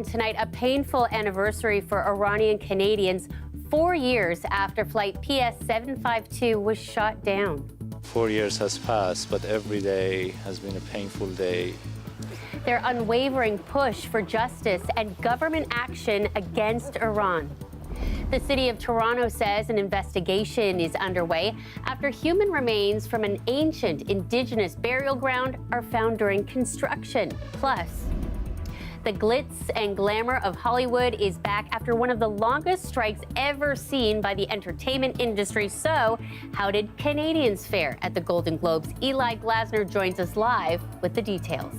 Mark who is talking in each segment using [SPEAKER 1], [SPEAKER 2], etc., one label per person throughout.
[SPEAKER 1] Tonight, a painful anniversary for Iranian Canadians 4 years after flight PS 752 was shot down.
[SPEAKER 2] 4 years has passed, but every day has been a painful day.
[SPEAKER 1] Their unwavering push for justice and government action against Iran. The city of Toronto says an investigation is underway after human remains from an ancient Indigenous burial ground are found during construction. Plus, the glitz and glamour of Hollywood is back after one of the longest strikes ever seen by the entertainment industry. So, how did Canadians fare at the Golden Globes? Eli Glasner joins us live with the details.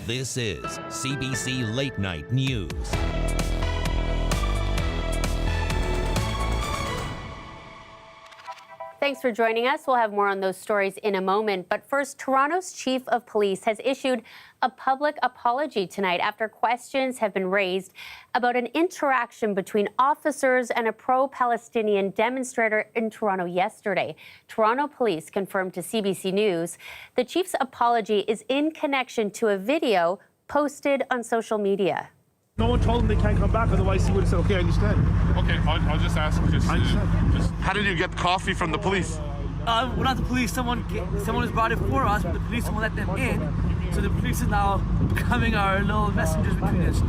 [SPEAKER 3] This is CBC Late Night News.
[SPEAKER 1] Thanks for joining us. We'll have more on those stories in a moment. But first, Toronto's chief of police has issued a public apology tonight after questions have been raised about an interaction between officers and a pro-Palestinian demonstrator in Toronto yesterday. Toronto police confirmed to CBC News the chief's apology is in connection to a video posted on social media.
[SPEAKER 4] No one told them they can't come back, otherwise he would have said, okay, I understand.
[SPEAKER 5] Okay, I'll just ask.
[SPEAKER 6] How did you get coffee from the police?
[SPEAKER 7] Well, not the police. Someone has brought it for us, but the police won't let them in. So the police is now becoming our little messengers between us.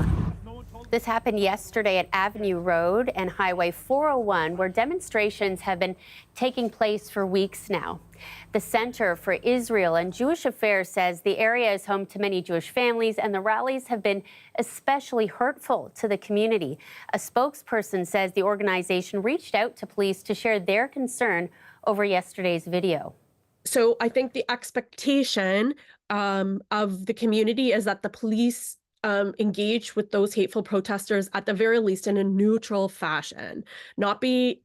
[SPEAKER 1] This happened yesterday at Avenue Road and Highway 401, where demonstrations have been taking place for weeks now. The Center for Israel and Jewish Affairs says the area is home to many Jewish families, and the rallies have been especially hurtful to the community. A spokesperson says the organization reached out to police to share their concern over yesterday's video.
[SPEAKER 8] So I think the expectation of the community is that the police engage with those hateful protesters at the very least in a neutral fashion, not be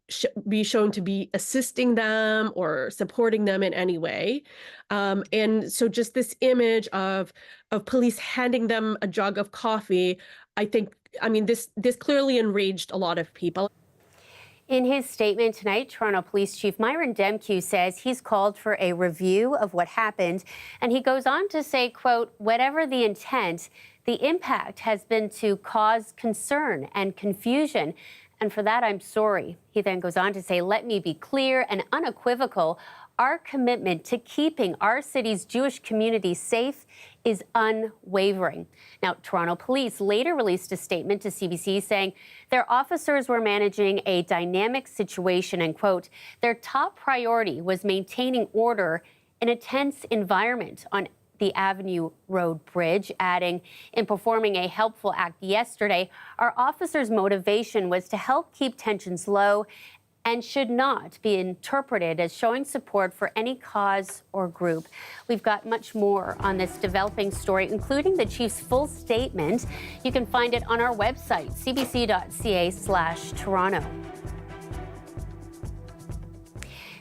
[SPEAKER 8] shown to be assisting them or supporting them in any way. And so just this image of police handing them a jug of coffee, this clearly enraged a lot of people.
[SPEAKER 1] In his statement tonight, Toronto Police Chief Myron Demkew says he's called for a review of what happened. And he goes on to say, quote, whatever the intent, the impact has been to cause concern and confusion. And for that, I'm sorry. He then goes on to say, let me be clear and unequivocal. Our commitment to keeping our city's Jewish community safe is unwavering. Now, Toronto Police later released a statement to CBC saying their officers were managing a dynamic situation and, quote, their top priority was maintaining order in a tense environment on the Avenue Road Bridge, adding, in performing a helpful act yesterday, our officers' motivation was to help keep tensions low and should not be interpreted as showing support for any cause or group. We've got much more on this developing story, including the chief's full statement. You can find it on our website, cbc.ca/Toronto.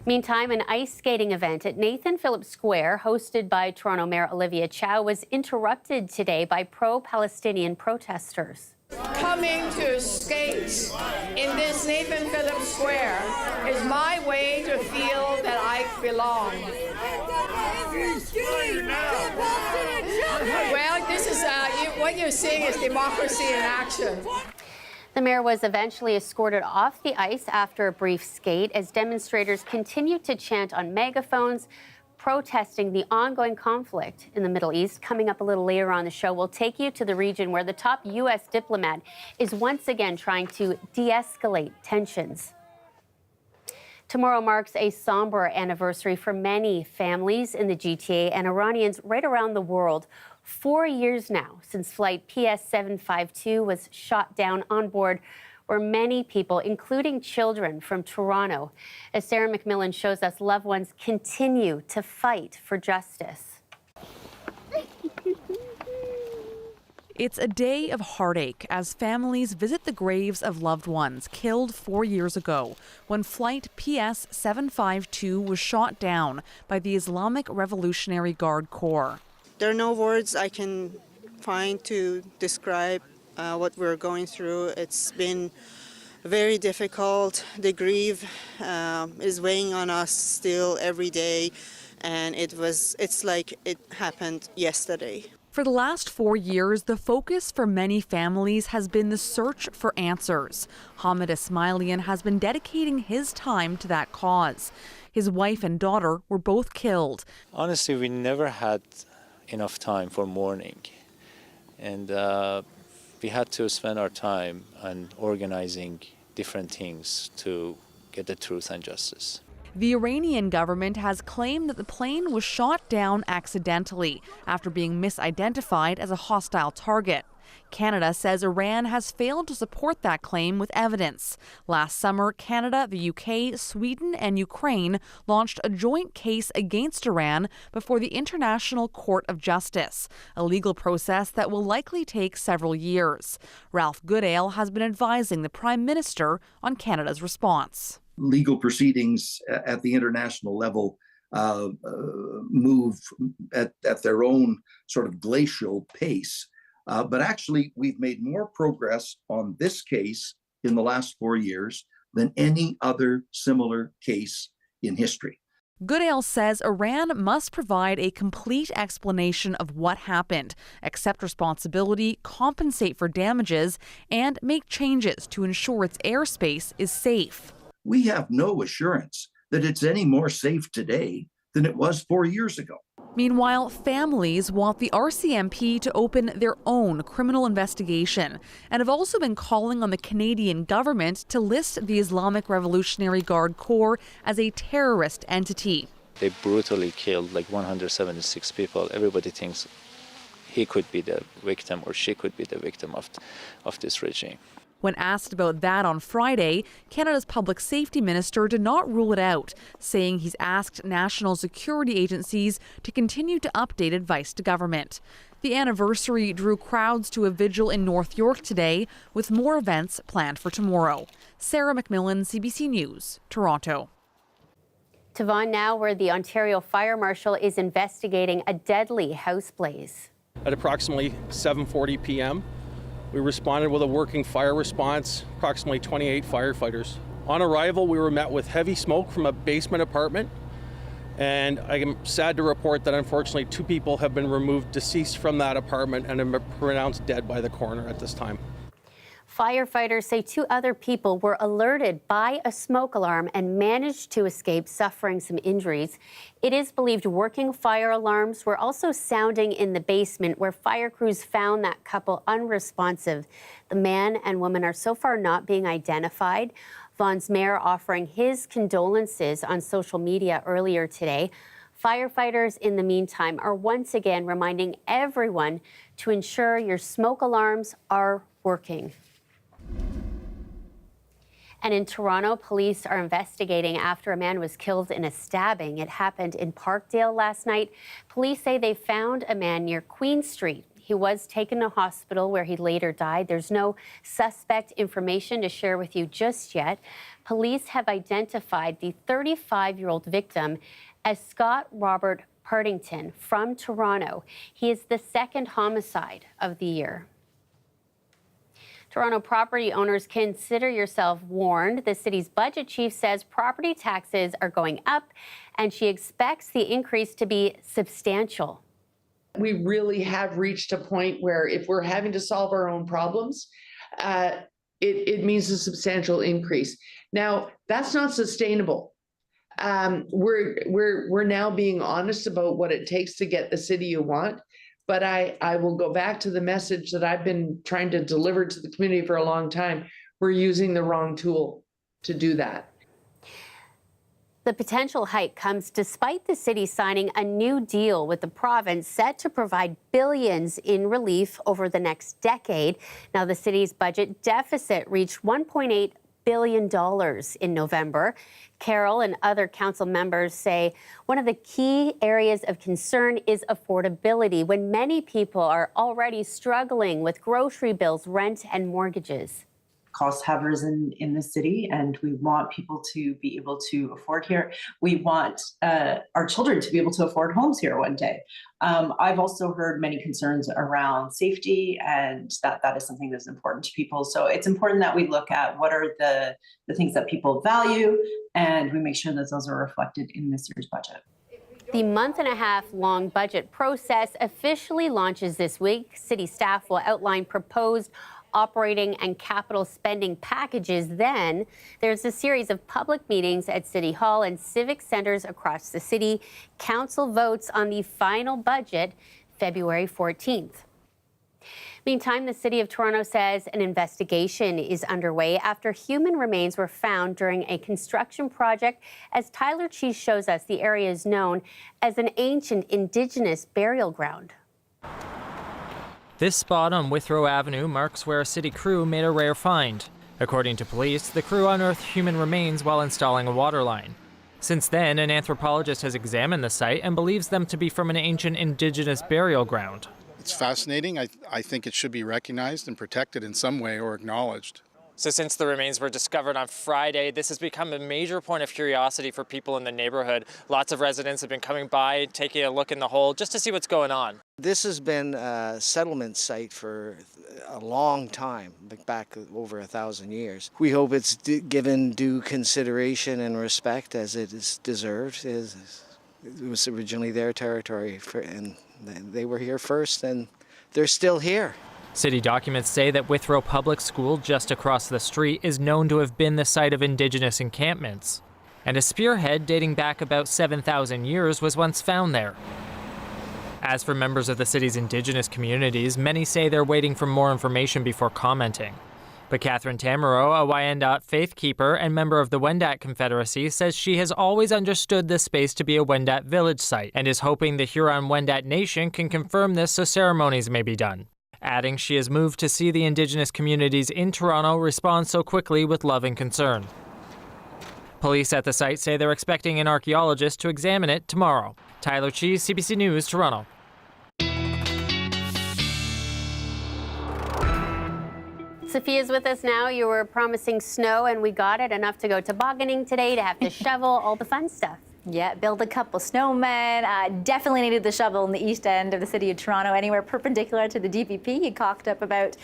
[SPEAKER 1] Meantime, an ice skating event at Nathan Phillips Square, hosted by Toronto Mayor Olivia Chow, was interrupted today by pro-Palestinian protesters.
[SPEAKER 9] Coming to skate in this Nathan Phillips Square is my way to feel that I belong. Well, this is what you're seeing is democracy in action.
[SPEAKER 1] The mayor was eventually escorted off the ice after a brief skate as demonstrators continued to chant on megaphones, protesting the ongoing conflict in the Middle East. Coming up a little later on the show, we'll take you to the region where the top U.S. diplomat is once again trying to de-escalate tensions. Tomorrow marks a somber anniversary for many families in the GTA and Iranians right around the world. 4 years now since flight PS 752 was shot down. On board were many people, including children from Toronto. As Sarah McMillan shows us, loved ones continue to fight for justice.
[SPEAKER 10] It's a day of heartache as families visit the graves of loved ones killed 4 years ago when flight PS 752 was shot down by the Islamic Revolutionary Guard Corps.
[SPEAKER 11] There are no words I can find to describe what we're going through. It's been very difficult. The grief is weighing on us still every day, and it's like it happened yesterday.
[SPEAKER 10] For the last 4 years, the focus for many families has been the search for answers. Hamid Ismailian has been dedicating his time to that cause. His wife and daughter were both killed.
[SPEAKER 2] Honestly, we never had enough time for mourning. And we had to spend our time on organizing different things to get the truth and justice.
[SPEAKER 10] The Iranian government has claimed that the plane was shot down accidentally after being misidentified as a hostile target. Canada says Iran has failed to support that claim with evidence. Last summer, Canada, the UK, Sweden, and Ukraine launched a joint case against Iran before the International Court of Justice, a legal process that will likely take several years. Ralph Goodale has been advising the Prime Minister on Canada's response.
[SPEAKER 5] Legal proceedings at the international level move at their own sort of glacial pace. But actually, we've made more progress on this case in the last 4 years than any other similar case in history.
[SPEAKER 10] Goodale says Iran must provide a complete explanation of what happened, accept responsibility, compensate for damages, and make changes to ensure its airspace is safe.
[SPEAKER 5] We have no assurance that it's any more safe today than it was 4 years ago.
[SPEAKER 10] Meanwhile, families want the RCMP to open their own criminal investigation and have also been calling on the Canadian government to list the Islamic Revolutionary Guard Corps as a terrorist entity.
[SPEAKER 2] They brutally killed like 176 people. Everybody thinks he could be the victim or she could be the victim of this regime.
[SPEAKER 10] When asked about that on Friday, Canada's Public Safety Minister did not rule it out, saying he's asked national security agencies to continue to update advice to government. The anniversary drew crowds to a vigil in North York today, with more events planned for tomorrow. Sarah McMillan, CBC News, Toronto.
[SPEAKER 1] To Vaughan now, where the Ontario Fire Marshal is investigating a deadly house blaze.
[SPEAKER 12] At approximately 7:40 p.m., we responded with a working fire response, approximately 28 firefighters. On arrival, we were met with heavy smoke from a basement apartment, and I am sad to report that unfortunately 2 people have been removed deceased from that apartment and are pronounced dead by the coroner at this time.
[SPEAKER 1] Firefighters say 2 other people were alerted by a smoke alarm and managed to escape, suffering some injuries. It is believed working fire alarms were also sounding in the basement, where fire crews found that couple unresponsive. The man and woman are so far not being identified. Vaughan's mayor offering his condolences on social media earlier today. Firefighters, in the meantime, are once again reminding everyone to ensure your smoke alarms are working. And in Toronto, police are investigating after a man was killed in a stabbing. It happened in Parkdale last night. Police say they found a man near Queen Street. He was taken to hospital where he later died. There's no suspect information to share with you just yet. Police have identified the 35-year-old victim as Scott Robert Partington from Toronto. He is the 2nd homicide of the year. Toronto property owners, consider yourself warned. The city's budget chief says property taxes are going up, and she expects the increase to be substantial.
[SPEAKER 13] We really have reached a point where if we're having to solve our own problems, it means a substantial increase. Now, that's not sustainable. We're now being honest about what it takes to get the city you want. But I will go back to the message that I've been trying to deliver to the community for a long time. We're using the wrong tool to do that.
[SPEAKER 1] The potential hike comes despite the city signing a new deal with the province set to provide billions in relief over the next decade. Now, the city's budget deficit reached $1.8 billion in November. Carroll and other council members say one of the key areas of concern is affordability, when many people are already struggling with grocery bills, rent, and mortgages.
[SPEAKER 14] Costs have risen in the city, and we want people to be able to afford here. We want our children to be able to afford homes here one day. I've also heard many concerns around safety, and that is something that's important to people. So it's important that we look at what are the things that people value, and we make sure that those are reflected in this year's budget.
[SPEAKER 1] The month-and-a-half-long budget process officially launches this week. City staff will outline proposed operating and capital spending packages. Then there's a series of public meetings at City Hall and civic centers across the city. Council votes on the final budget February 14th. Meantime, the City of Toronto says an investigation is underway after human remains were found during a construction project. As Tyler Cheese shows us, the area is known as an ancient Indigenous burial ground.
[SPEAKER 15] This spot on Withrow Avenue marks where a city crew made a rare find. According to police, the crew unearthed human remains while installing a water line. Since then, an anthropologist has examined the site and believes them to be from an ancient Indigenous burial ground.
[SPEAKER 16] It's fascinating. I think it should be recognized and protected in some way or acknowledged.
[SPEAKER 15] So since the remains were discovered on Friday, this has become a major point of curiosity for people in the neighborhood. Lots of residents have been coming by, taking a look in the hole just to see what's going on.
[SPEAKER 17] This has been a settlement site for a long time, back over 1,000 years. We hope it's given due consideration and respect as it is deserved. It was originally their territory, and they were here first, and they're still here.
[SPEAKER 15] City documents say that Withrow Public School, just across the street, is known to have been the site of Indigenous encampments. And a spearhead dating back about 7,000 years was once found there. As for members of the city's Indigenous communities, many say they're waiting for more information before commenting. But Catherine Tamaro, a Wyandot faith keeper and member of the Wendat Confederacy, says she has always understood this space to be a Wendat village site and is hoping the Huron-Wendat Nation can confirm this so ceremonies may be done. Adding she is moved to see the Indigenous communities in Toronto respond so quickly with love and concern. Police at the site say they're expecting an archaeologist to examine it tomorrow. Tyler Cheese, CBC News, Toronto.
[SPEAKER 1] Sophia's with us now. You were promising snow, and we got it. Enough to go tobogganing today, to have to shovel, all the fun stuff.
[SPEAKER 18] Yeah, build a couple snowmen. Definitely needed the shovel in the east end of the city of Toronto, anywhere perpendicular to the DPP. You clocked up about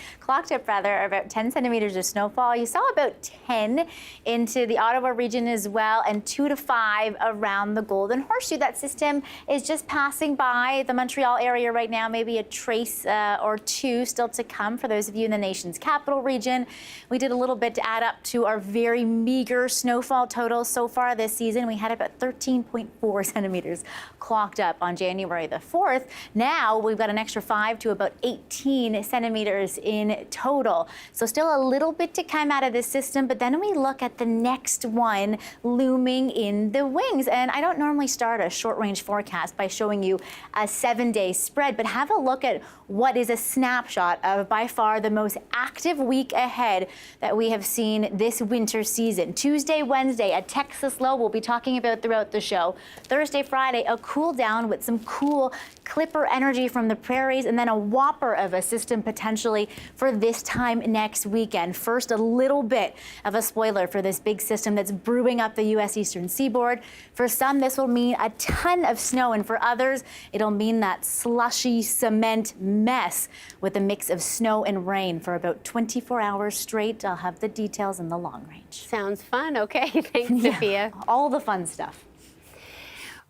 [SPEAKER 18] 10 centimeters of snowfall. You saw about 10 into the Ottawa region as well, and 2 to 5 around the Golden Horseshoe. That system is just passing by the Montreal area right now. Maybe a trace or two still to come for those of you in the nation's capital region. We did a little bit to add up to our very meager snowfall total so far this season. We had about 13.4 centimeters clocked up on January the 4th. Now we've got an extra 5 to about 18 centimeters in total. So still a little bit to come out of this system, but then we look at the next one looming in the wings. And I don't normally start a short range forecast by showing you a 7-day spread, but have a look at what is a snapshot of by far the most active week ahead that we have seen this winter season. Tuesday, Wednesday, a Texas low we'll be talking about throughout the show. Thursday, Friday, a cool down with some cool clipper energy from the prairies, and then a whopper of a system potentially for this time next weekend. First, a little bit of a spoiler for this big system that's brewing up the U.S. eastern seaboard. For some, this will mean a ton of snow, and for others, it'll mean that slushy cement mess with a mix of snow and rain for about 24 hours straight. I'll have the details in the long range.
[SPEAKER 1] Sounds fun. Okay, thanks, Sophia.
[SPEAKER 18] All the fun stuff.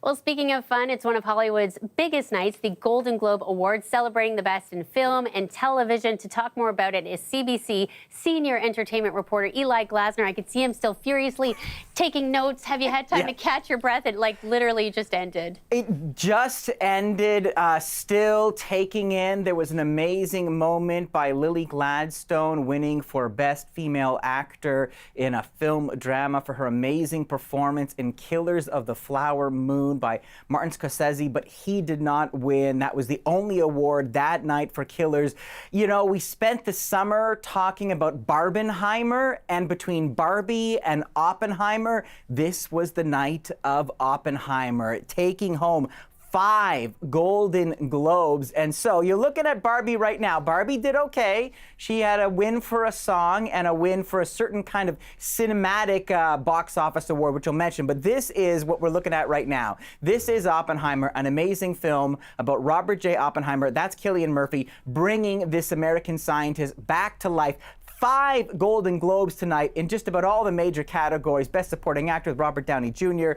[SPEAKER 1] Well, speaking of fun, it's one of Hollywood's biggest nights, the Golden Globe Awards, celebrating the best in film and television. To talk more about it is CBC senior entertainment reporter Eli Glasner. I could see him still furiously taking notes. Have you had time to catch your breath? It literally just ended.
[SPEAKER 19] It just ended, still taking in. There was an amazing moment by Lily Gladstone winning for Best Female Actor in a film drama for her amazing performance in Killers of the Flower Moon by Martin Scorsese, but he did not win. That was the only award that night for Killers. You know, we spent the summer talking about Barbenheimer, and between Barbie and Oppenheimer, this was the night of Oppenheimer, taking home 5 Golden Globes. And so you're looking at Barbie right now. Barbie did okay. She had a win for a song and a win for a certain kind of cinematic box office award, which I'll mention. But this is what we're looking at right now. This is Oppenheimer, an amazing film about Robert J. Oppenheimer. That's Cillian Murphy bringing this American scientist back to life 5 Golden Globes tonight in just about all the major categories. Best Supporting Actor with Robert Downey Jr.,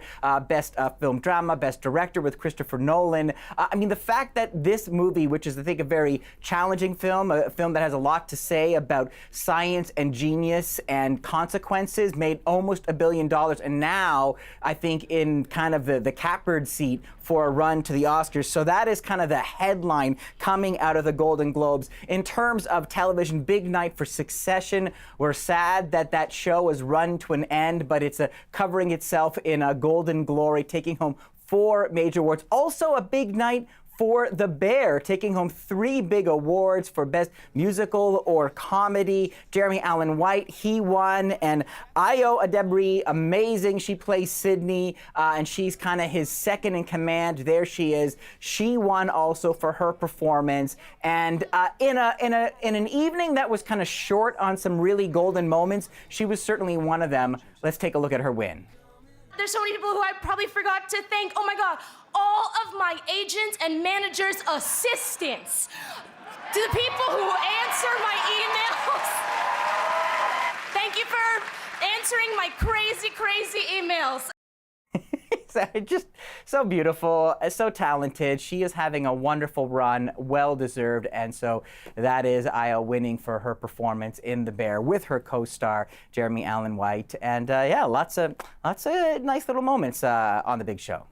[SPEAKER 19] Best Film Drama, Best Director with Christopher Nolan. I mean, the fact that this movie, which is, I think, a very challenging film, a film that has a lot to say about science and genius and consequences, made almost $1 billion. And now, I think, in kind of the catbird seat for a run to the Oscars. So that is kind of the headline coming out of the Golden Globes. In terms of television, big night for Succession. We're sad that that show has run to an end, but it's covering itself in a golden glory, taking home 4 major awards. Also a big night for The Bear, taking home 3 big awards for Best Musical or Comedy. Jeremy Allen White, he won, and Ayo Edebiri, amazing. She plays Sydney, and she's kind of his second in command. There she is. She won also for her performance. And in an evening that was kind of short on some really golden moments, she was certainly one of them. Let's take a look at her win.
[SPEAKER 20] There's so many people who I probably forgot to thank. Oh my God, all of my agents and managers' assistants. To the people who answer my emails. Thank you for answering my crazy, crazy emails.
[SPEAKER 19] Just so beautiful, so talented. She is having a wonderful run, well-deserved, and so that is Ayo winning for her performance in The Bear with her co-star Jeremy Allen White, and yeah, lots of nice little moments on the big show.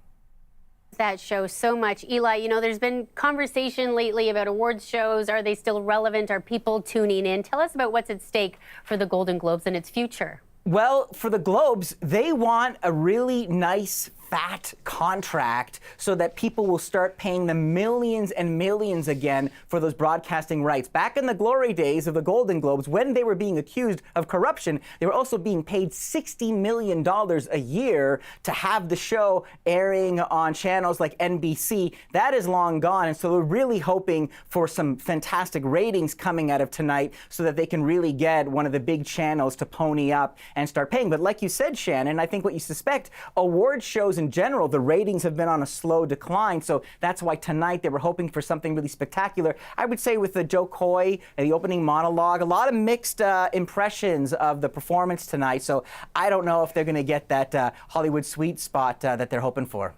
[SPEAKER 1] That shows so much. Eli, you know, there's been conversation lately about awards shows. Are they still relevant? Are people tuning in? Tell us about what's at stake for the Golden Globes and its future.
[SPEAKER 19] Well, for the Globes, they want a really nice, fat contract so that people will start paying them millions and millions again for those broadcasting rights. Back in the glory days of the Golden Globes, when they were being accused of corruption, they were also being paid $60 million a year to have the show airing on channels like NBC. That is long gone, and so they're really hoping for some fantastic ratings coming out of tonight so that they can really get one of the big channels to pony up and start paying. But like you said, Shannon, I think what you suspect, award shows in general, the ratings have been on a slow decline, so that's why tonight they were hoping for something really spectacular. I would say with the Joe Coy and the opening monologue, a lot of mixed impressions of the performance tonight, so I don't know if they're going to get that Hollywood sweet spot that they're hoping for.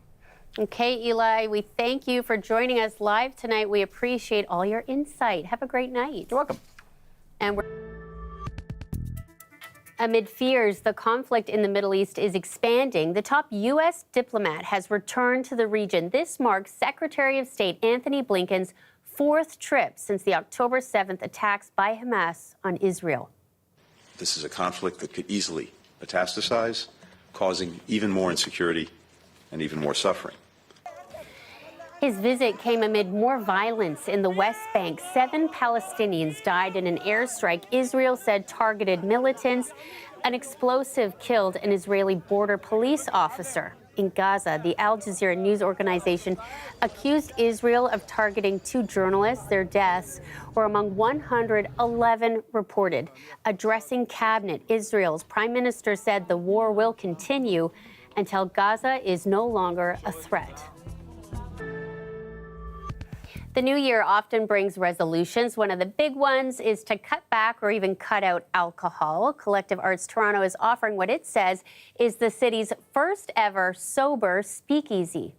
[SPEAKER 1] Okay, Eli, we thank you for joining us live tonight. We appreciate all your insight. Have a great night.
[SPEAKER 19] You're welcome.
[SPEAKER 1] And we're amid fears the conflict in the Middle East is expanding, the top U.S. diplomat has returned to the region. This marks Secretary of State Anthony Blinken's 4th trip since the October 7th attacks by Hamas on Israel.
[SPEAKER 21] This is a conflict that could easily metastasize, causing even more insecurity and even more suffering.
[SPEAKER 1] His visit came amid more violence in the West Bank. 7 Palestinians died in an airstrike Israel said targeted militants. An explosive killed an Israeli border police officer. In Gaza, the Al Jazeera news organization accused Israel of targeting 2 journalists. Their deaths were among 111 reported. Addressing cabinet, Israel's prime minister said the war will continue until Gaza is no longer a threat. The new year often brings resolutions. One of the big ones is to cut back or even cut out alcohol. Collective Arts Toronto is offering what it says is the city's first ever sober speakeasy.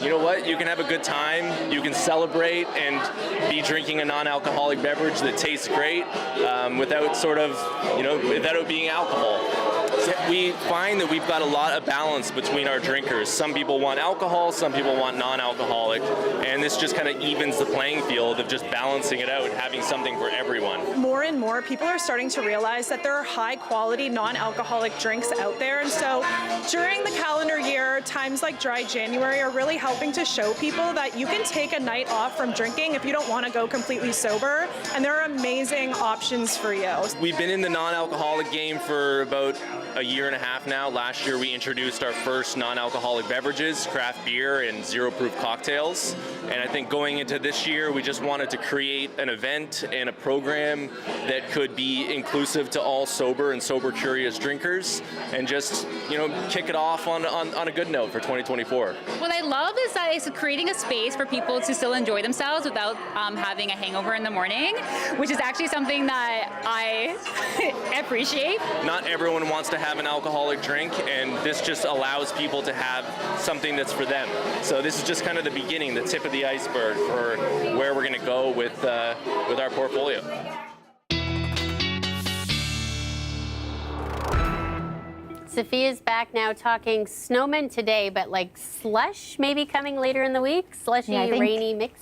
[SPEAKER 22] You know what? You can have a good time, you can celebrate and be drinking a non-alcoholic beverage that tastes great without without it being alcohol. So we find that we've got a lot of balance between our drinkers. Some people want alcohol, some people want non-alcoholic, and this just kind of evens the playing field of just balancing it out and having something for everyone.
[SPEAKER 23] More and more people are starting to realize that there are high-quality non-alcoholic drinks out there, and so during the calendar year, times like Dry January are really helping to show people that you can take a night off from drinking if you don't want to go completely sober, and there are amazing options for you.
[SPEAKER 22] We've been in the non-alcoholic game for about a year and a half now. Last year we introduced our first non-alcoholic beverages, craft beer and zero-proof cocktails. And I think going into this year, we just wanted to create an event and a program that could be inclusive to all sober and sober-curious drinkers, and just, you know, kick it off on a good note for 2024.
[SPEAKER 3] What I love is that it's creating a space for people to still enjoy themselves without having a hangover in the morning, which is actually something that I appreciate.
[SPEAKER 22] Not everyone wants to have an alcoholic drink, and this just allows people to have something that's for them. So this is just kind of the beginning, the tip of the iceberg for where we're going to go with our portfolio.
[SPEAKER 1] Sophia's back now talking snowmen today, but like slush maybe coming later in the week? Slushy, rainy mix?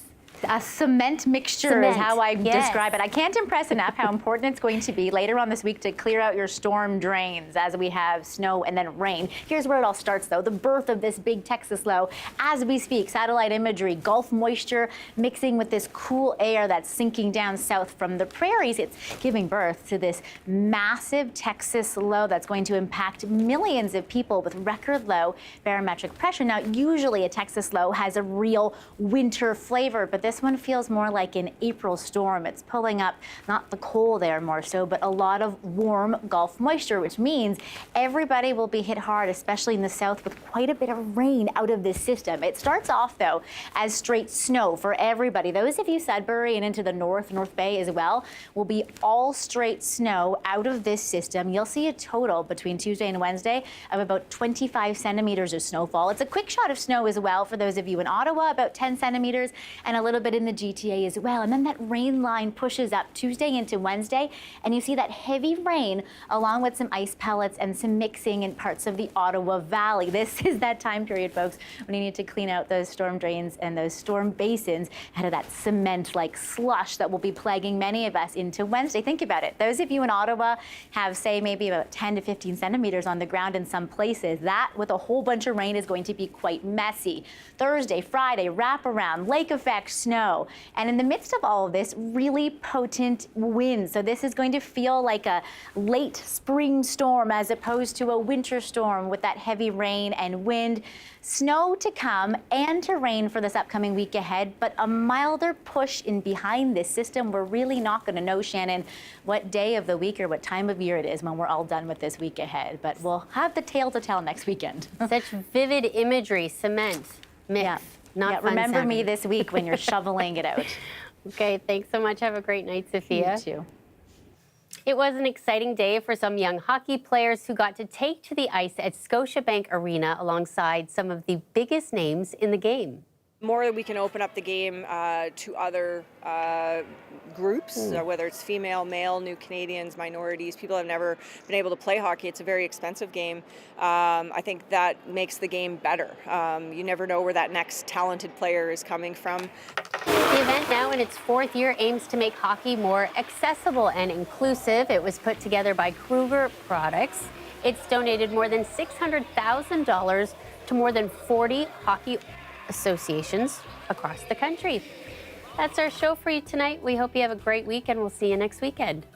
[SPEAKER 18] A cement mixture is how I describe it. I can't impress enough how important it's going to be later on this week to clear out your storm drains as we have snow and then rain. Here's where it all starts, though. The birth of this big Texas low. As we speak, satellite imagery, Gulf moisture mixing with this cool air that's sinking down south from the prairies. It's giving birth to this massive Texas low that's going to impact millions of people with record low barometric pressure. Now, usually a Texas low has a real winter flavor, but this one feels more like an April storm. It's pulling up not the cold air more so, but a lot of warm Gulf moisture, which means everybody will be hit hard, especially in the south, with quite a bit of rain out of this system. It starts off, though, as straight snow for everybody. Those of you Sudbury and into the North Bay as well will be all straight snow out of this system. You'll see a total between Tuesday and Wednesday of about 25 centimeters of snowfall. It's a quick shot of snow as well for those of you in Ottawa, about 10 centimeters, and a little bit in the GTA as well. And then that rain line pushes up Tuesday into Wednesday, and you see that heavy rain along with some ice pellets and some mixing in parts of the Ottawa Valley. This is that time period, folks, when you need to clean out those storm drains and those storm basins ahead of that cement-like slush that will be plaguing many of us into Wednesday. Think about it. Those of you in Ottawa have, say, maybe about 10 to 15 centimeters on the ground in some places. That, with a whole bunch of rain, is going to be quite messy. Thursday, Friday, wraparound, lake effect, snow. And in the midst of all of this, really potent winds. So this is going to feel like a late spring storm as opposed to a winter storm with that heavy rain and wind. Snow to come and to rain for this upcoming week ahead, but a milder push in behind this system. We're really not going to know, Shannon, what day of the week or what time of year it is when we're all done with this week ahead. But we'll have the tale to tell next weekend.
[SPEAKER 1] Such vivid imagery, cement, mix.
[SPEAKER 18] Yeah.
[SPEAKER 1] Not fun
[SPEAKER 18] remember me
[SPEAKER 1] sounding.
[SPEAKER 18] this week when you're shoveling it out.
[SPEAKER 1] Okay, thanks so much. Have a great night, Sophia.
[SPEAKER 18] You too.
[SPEAKER 1] It was an exciting day for some young hockey players who got to take to the ice at Scotiabank Arena alongside some of the biggest names in the game.
[SPEAKER 4] More that we can open up the game to other groups, whether it's female, male, new Canadians, minorities, people have never been able to play hockey. It's a very expensive game. I think that makes the game better. You never know where that next talented player is coming from.
[SPEAKER 1] The event, now in its fourth year, aims to make hockey more accessible and inclusive. It was put together by Kruger Products. It's donated more than $600,000 to more than 40 hockey associations across the country. That's our show for you tonight. We hope you have a great week, and we'll see you next weekend.